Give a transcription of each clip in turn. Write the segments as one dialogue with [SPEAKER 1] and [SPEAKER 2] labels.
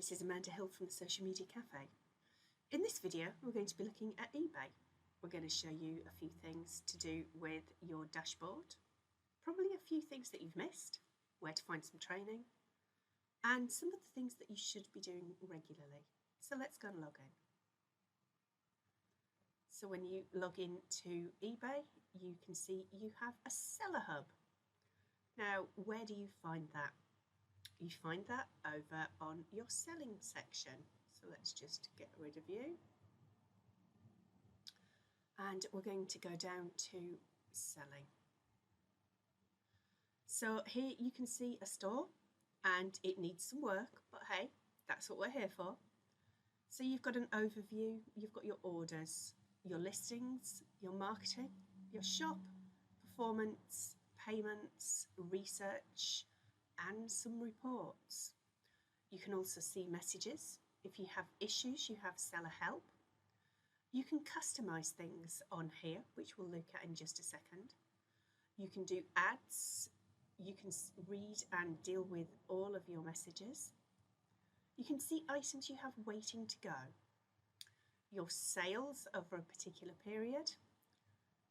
[SPEAKER 1] This is Amanda Hill from the Social Media Cafe. In this video, we're going to be looking at eBay. We're going to show you a few things to do with your dashboard, probably a few things that you've missed, where to find some training, and some of the things that you should be doing regularly. So let's go and log in. So when you log in to eBay, you can see you have a seller hub. Now, where do you find that? You find that over on your selling section. So let's just get rid of you. And we're going to go down to selling. So here you can see a store and it needs some work, but hey, that's what we're here for. So you've got an overview, you've got your orders, your listings, your marketing, your shop, performance, payments, research, and some reports. You can also see messages. If you have issues, you have seller help. You can customize things on here, which we'll look at in just a second. You can do ads. You can read and deal with all of your messages. You can see items you have waiting to go. Your sales over a particular period.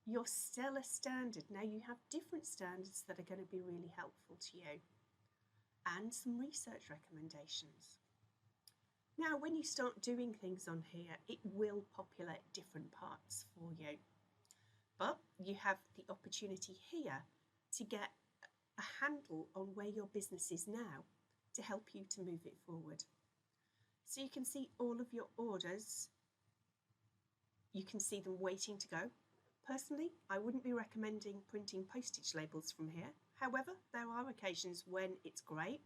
[SPEAKER 1] Your seller standard. Now you have different standards that are going to be really helpful to you. And some research recommendations. Now, when you start doing things on here, it will populate different parts for you. But you have the opportunity here to get a handle on where your business is now to help you to move it forward. So you can see all of your orders. You can see them waiting to go. Personally, I wouldn't be recommending printing postage labels from here. However, there are occasions when it's great.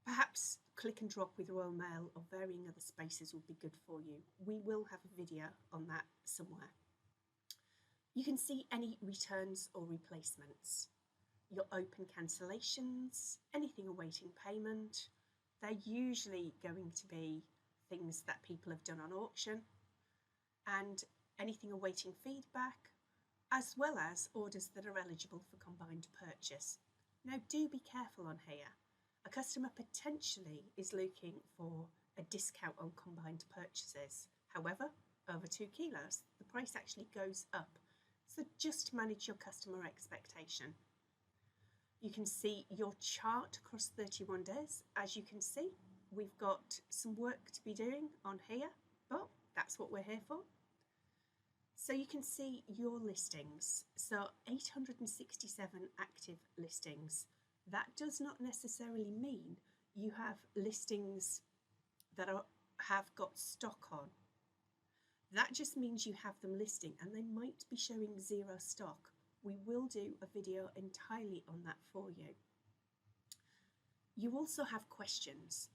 [SPEAKER 1] Perhaps click and drop with Royal Mail or varying other spaces would be good for you. We will have a video on that somewhere. You can see any returns or replacements, your open cancellations, anything awaiting payment. They're usually going to be things that people have done on auction, and anything awaiting feedback, as well as orders that are eligible for combined purchase. Now, do be careful on here. A customer potentially is looking for a discount on combined purchases. However, over 2 kilos, the price actually goes up. So just manage your customer expectation. You can see your chart across 31 days. As you can see, we've got some work to be doing on here, but that's what we're here for. So you can see your listings. So 867 active listings. That does not necessarily mean you have listings that have got stock on. That just means you have them listing and they might be showing 0 stock. We will do a video entirely on that for you. You also have questions.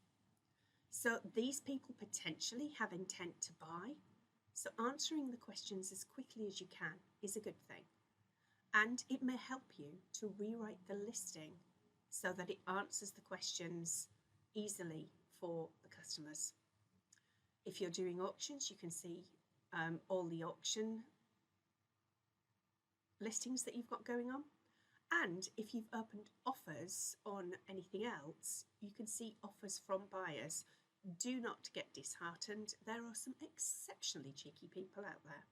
[SPEAKER 1] So these people potentially have intent to buy. So answering the questions as quickly as you can is a good thing. And it may help you to rewrite the listing so that it answers the questions easily for the customers. If you're doing auctions, you can see all the auction listings that you've got going on. And if you've opened offers on anything else, you can see offers from buyers. Do not get disheartened. There are some exceptionally cheeky people out there.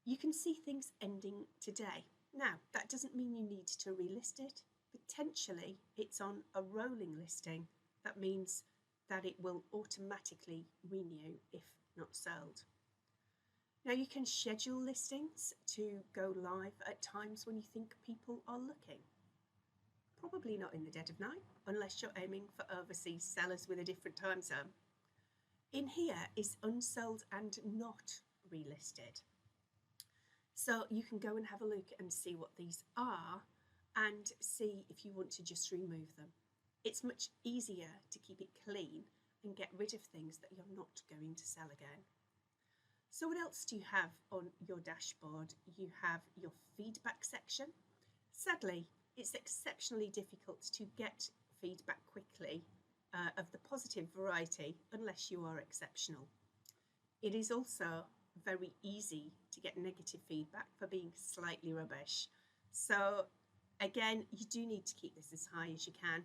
[SPEAKER 1] You can see things ending today. Now, that doesn't mean you need to relist it. Potentially, it's on a rolling listing. That means that it will automatically renew if not sold. Now, you can schedule listings to go live at times when you think people are looking. Probably not in the dead of night, unless you're aiming for overseas sellers with a different time zone. In here is unsold and not relisted. So you can go and have a look and see what these are and see if you want to just remove them. It's much easier to keep it clean and get rid of things that you're not going to sell again. So what else do you have on your dashboard? You have your feedback section. Sadly, it's exceptionally difficult to get feedback quickly of the positive variety unless you are exceptional. It is also very easy to get negative feedback for being slightly rubbish. So again, you do need to keep this as high as you can,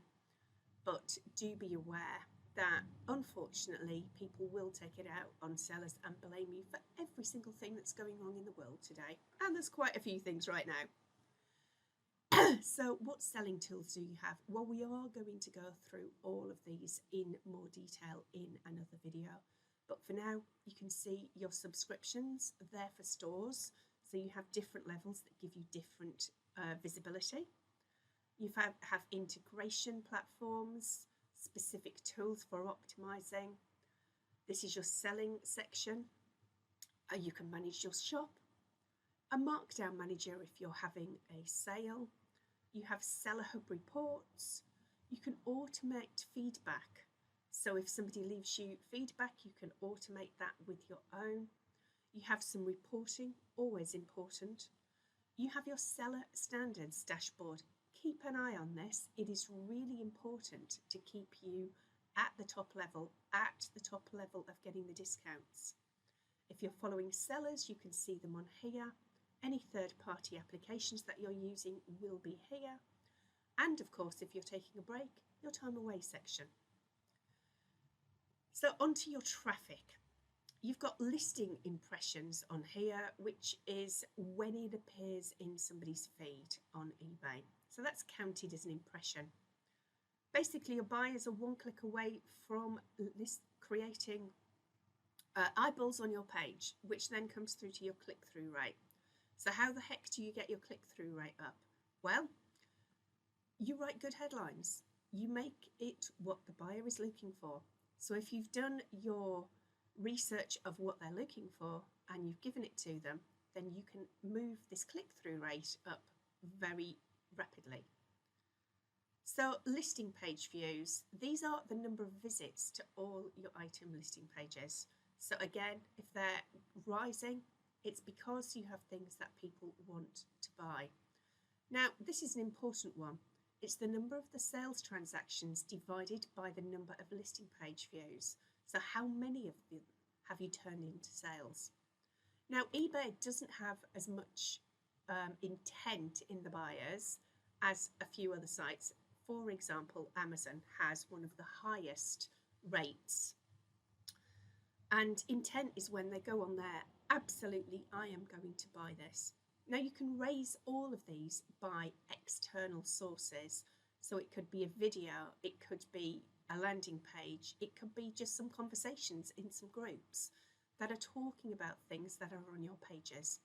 [SPEAKER 1] but do be aware that unfortunately people will take it out on sellers and blame you for every single thing that's going wrong in the world today. And there's quite a few things right now. So what selling tools do you have? Well, we are going to go through all of these in more detail in another video. But for now, you can see your subscriptions there for stores. So you have different levels that give you different visibility. You have integration platforms, specific tools for optimizing. This is your selling section. You can manage your shop. A markdown manager if you're having a sale. You have seller hub reports. You can automate feedback. So if somebody leaves you feedback, you can automate that with your own. You have some reporting, always important. You have your seller standards dashboard. Keep an eye on this. It is really important to keep you at the top level of getting the discounts. If you're following sellers, you can see them on here. Any third-party applications that you're using will be here. And of course, if you're taking a break, your time away section. So onto your traffic. You've got listing impressions on here, which is when it appears in somebody's feed on eBay. So that's counted as an impression. Basically, your buyers are one click away from creating eyeballs on your page, which then comes through to your click-through rate. So how the heck do you get your click-through rate up? Well, you write good headlines. You make it what the buyer is looking for. So if you've done your research of what they're looking for and you've given it to them, then you can move this click-through rate up very rapidly. So listing page views, these are the number of visits to all your item listing pages. So again, if they're rising, it's because you have things that people want to buy. Now, this is an important one. It's the number of the sales transactions divided by the number of listing page views. So how many of them have you turned into sales? Now, eBay doesn't have as much intent in the buyers as a few other sites. For example, Amazon has one of the highest rates. And intent is when they go on there, absolutely, I am going to buy this. Now you can raise all of these by external sources. So it could be a video, it could be a landing page, it could be just some conversations in some groups that are talking about things that are on your pages.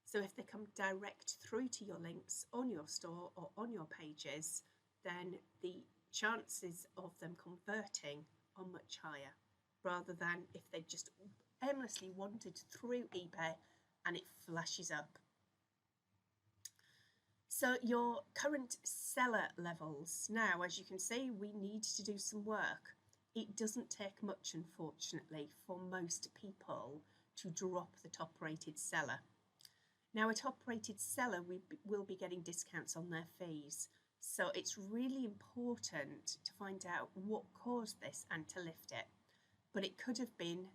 [SPEAKER 1] So if they come direct through to your links on your store or on your pages, then the chances of them converting are much higher, rather than if they just aimlessly wandered through eBay and it flashes up. So your current seller levels. Now, as you can see, we need to do some work. It doesn't take much, unfortunately, for most people to drop the top rated seller. Now, a top rated seller will be getting discounts on their fees. So it's really important to find out what caused this and to lift it. But it could have been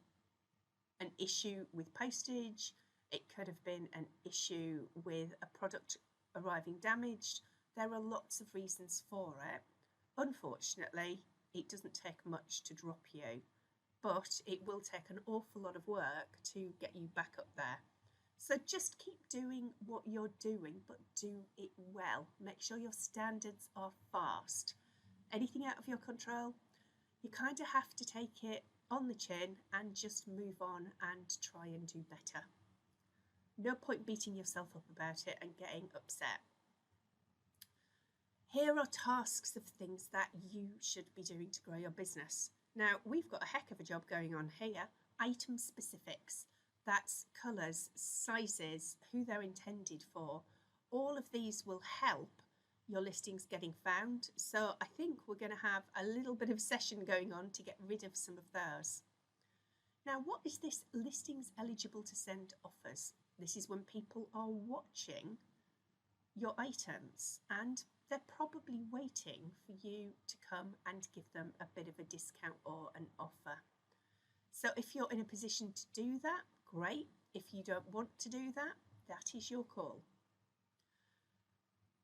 [SPEAKER 1] an issue with postage. It could have been an issue with a product arriving damaged. There are lots of reasons for it. Unfortunately, it doesn't take much to drop you, but it will take an awful lot of work to get you back up there. So just keep doing what you're doing, but do it well. Make sure your standards are fast. Anything out of your control, you kind of have to take it on the chin and just move on and try and do better. No point beating yourself up about it and getting upset. Here are tasks of things that you should be doing to grow your business. Now, we've got a heck of a job going on here. Item specifics. That's colours, sizes, who they're intended for. All of these will help your listings getting found. So I think we're going to have a little bit of session going on to get rid of some of those. Now, what is this listings eligible to send offers? This is when people are watching your items and they're probably waiting for you to come and give them a bit of a discount or an offer. So if you're in a position to do that, great. If you don't want to do that, that is your call.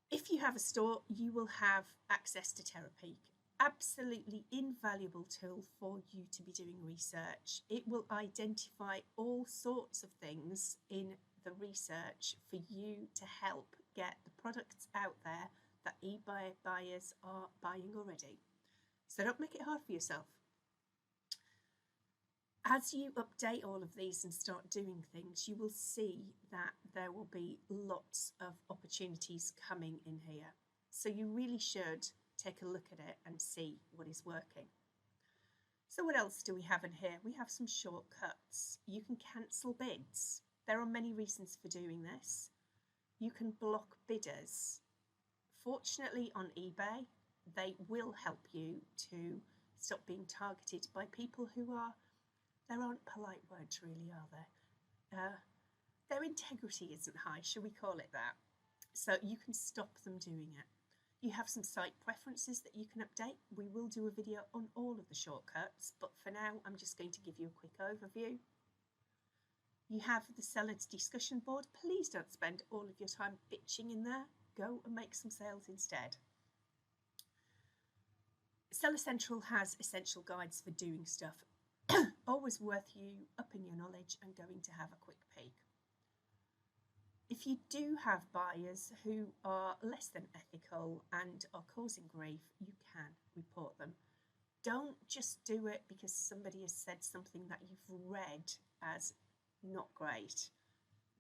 [SPEAKER 1] If you have a store, you will have access to Terapeak. absolutely invaluable tool for you to be doing research. It will identify all sorts of things in the research for you to help get the products out there that eBay buyers are buying already. So don't make it hard for yourself. As you update all of these and start doing things, you will see that there will be lots of opportunities coming in here. So you really should take a look at it and see what is working. So what else do we have in here? We have some shortcuts. You can cancel bids. There are many reasons for doing this. You can block bidders. Fortunately on eBay, they will help you to stop being targeted by people who are, there aren't polite words really, are there? Their integrity isn't high, shall we call it that? So you can stop them doing it. You have some site preferences that you can update. We will do a video on all of the shortcuts, but for now, I'm just going to give you a quick overview. You have the seller's discussion board. Please don't spend all of your time bitching in there. Go and make some sales instead. Seller Central has essential guides for doing stuff. Always worth you upping your knowledge and going to have a quick peek. If you do have buyers who are less than ethical and are causing grief, you can report them. Don't just do it because somebody has said something that you've read as not great.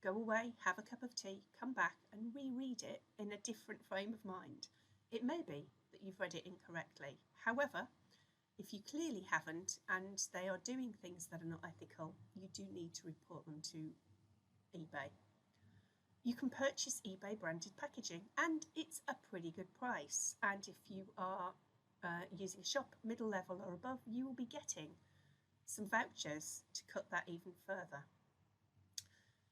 [SPEAKER 1] Go away, have a cup of tea, come back and reread it in a different frame of mind. It may be that you've read it incorrectly. However, if you clearly haven't and they are doing things that are not ethical, you do need to report them to eBay. You can purchase eBay branded packaging and it's a pretty good price. And if you are using shop middle level or above, you will be getting some vouchers to cut that even further.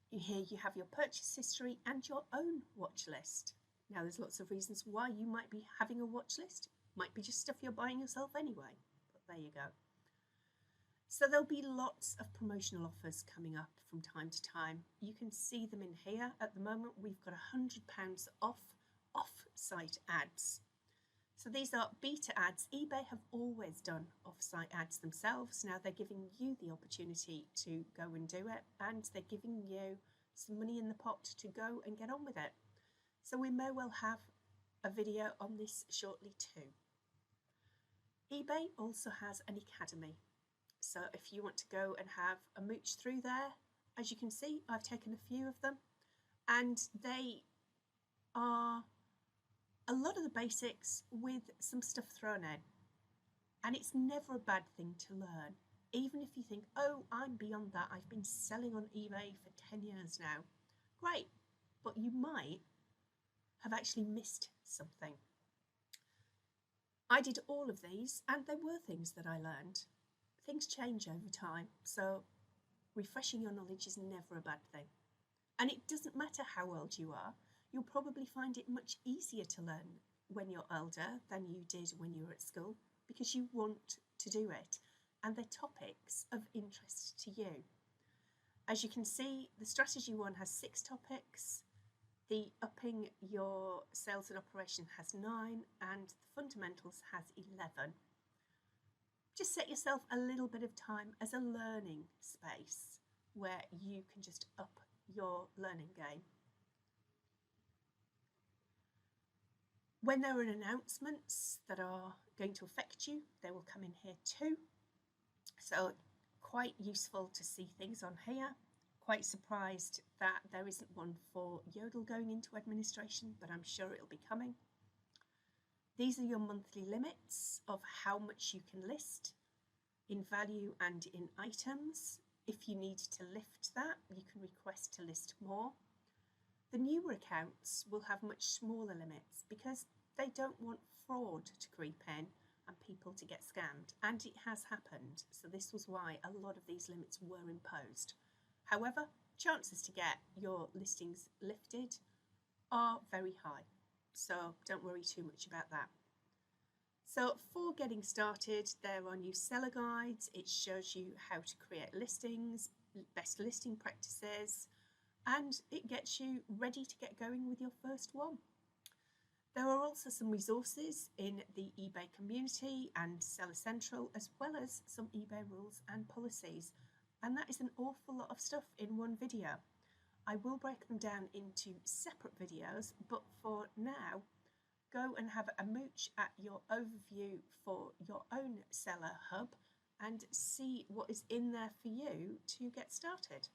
[SPEAKER 1] Here you have your purchase history and your own watch list. Now there's lots of reasons why you might be having a watch list. Might be just stuff you're buying yourself anyway, but there you go. So there'll be lots of promotional offers coming up from time to time. You can see them in here. At the moment, we've got £100 off off-site ads. So these are beta ads. eBay have always done off-site ads themselves. Now they're giving you the opportunity to go and do it, and they're giving you some money in the pot to go and get on with it. So we may well have a video on this shortly too. eBay also has an academy. So if you want to go and have a mooch through there, as you can see, I've taken a few of them, and they are a lot of the basics with some stuff thrown in. And it's never a bad thing to learn. Even if you think, oh, I'm beyond that, I've been selling on eBay for 10 years now. Great, but you might have actually missed something. I did all of these and there were things that I learned. Things change over time, so refreshing your knowledge is never a bad thing. And it doesn't matter how old you are, you'll probably find it much easier to learn when you're older than you did when you were at school, because you want to do it and they're topics of interest to you. As you can see, the strategy one has 6 topics, the upping your sales and operation has 9, and the fundamentals has 11. Just set yourself a little bit of time as a learning space where you can just up your learning game. When there are announcements that are going to affect you, they will come in here too. So quite useful to see things on here. Quite surprised that there isn't one for Yodel going into administration, but I'm sure it'll be coming. These are your monthly limits of how much you can list in value and in items. If you need to lift that, you can request to list more. The newer accounts will have much smaller limits because they don't want fraud to creep in and people to get scammed. And it has happened. So this was why a lot of these limits were imposed. However, chances to get your listings lifted are very high. So don't worry too much about that. So for getting started, there are new seller guides. It shows you how to create listings, best listing practices, and it gets you ready to get going with your first one. There are also some resources in the eBay community and Seller Central, as well as some eBay rules and policies. And that is an awful lot of stuff in one video. I will break them down into separate videos, but for now, go and have a mooch at your overview for your own seller hub and see what is in there for you to get started.